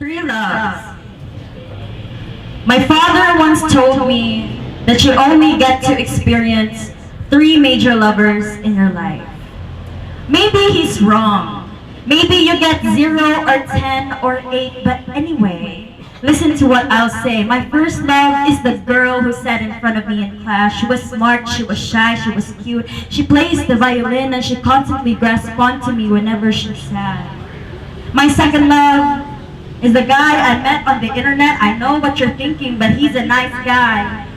Three loves. My father once told me that you only get to experience three major lovers in your life. Maybe he's wrong. Maybe you get 0 or 10 or 8, but anyway, listen to what I'll say. My first love is the girl who sat in front of me in class. She was smart, she was shy, she was cute. She plays the violin and she constantly grasped onto me whenever she sang. My second love is the guy I met on the internet. I know what you're thinking, but he's a nice guy.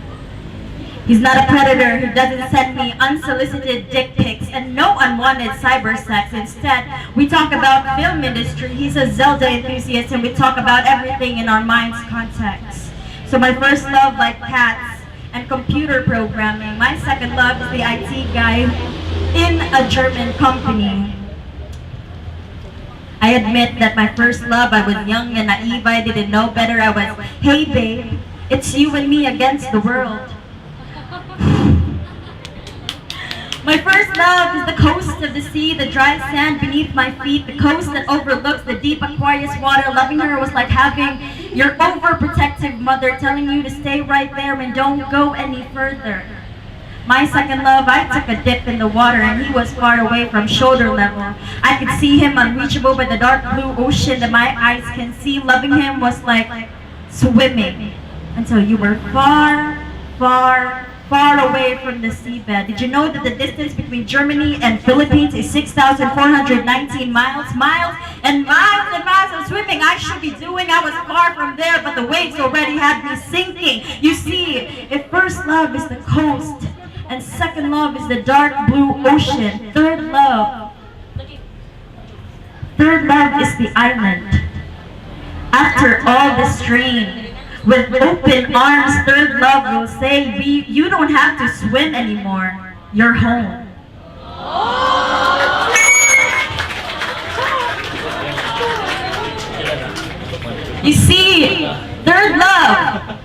He's not a predator. He doesn't send me unsolicited dick pics and no unwanted cyber sex. Instead, we talk about film industry. He's a Zelda enthusiast and we talk about everything in our mind's context. So my first love, like cats and computer programming. My second love is the IT guy in a German company. I admit that my first love, I was young and naive. I didn't know better. I was, hey babe, it's you and me against the world. My first love is the coast of the sea, the dry sand beneath my feet, the coast that overlooks the deep Aquarius water. Loving her was like having your overprotective mother telling you to stay right there and don't go any further. My second love, I took a dip in the water and he was far away from shoulder level. I could see him unreachable by the dark blue ocean that my eyes can see. Loving him was like swimming until you were far, far, far away from the seabed. Did you know that the distance between Germany and Philippines is 6,419 miles? Miles and miles and miles of swimming I should be doing. I was far from there, but the waves already had me sinking. You see, if first love is the coast, and second love is the dark blue ocean, third love is the island. After all the strain, with open arms, third love will say, you don't have to swim anymore. You're home. You see, third love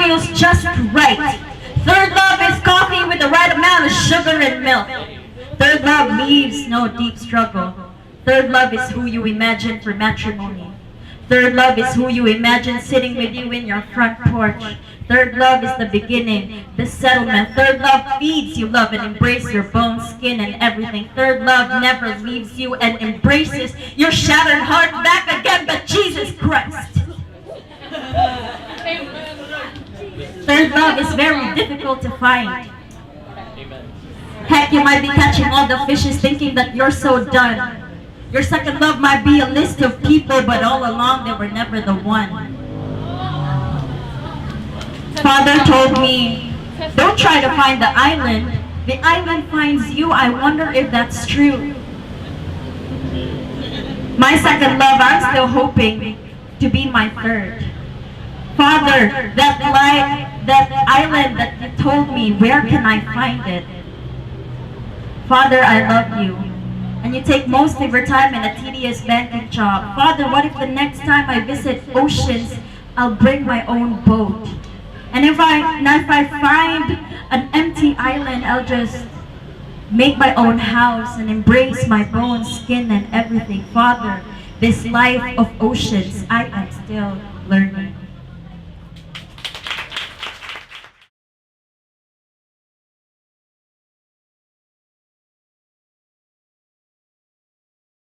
feels just right. Third love is coffee with the right amount of sugar and milk. Third love leaves no deep struggle. Third love is who you imagine for matrimony. Third love is who you imagine sitting with you in your front porch. Third love is the beginning, the settlement. Third love feeds you love and embraces your bone, skin, and everything. Third love never leaves you and embraces your shattered heart back again, but Jesus Christ. Third love is very difficult to find. Heck, you might be catching all the fishes thinking that you're so done. Your second love might be a list of people, but all along they were never the one. Father told me, don't try to find the island finds you. I wonder if that's true. My second love, I'm still hoping to be my third. Father, that island that you told me, where can I find it? Father, I love you. And you take most of your time in a tedious banking job. Father, what if the next time I visit oceans, I'll bring my own boat? And if I find an empty island, I'll just make my own house and embrace my bones, skin, and everything. Father, this life of oceans, I am still learning.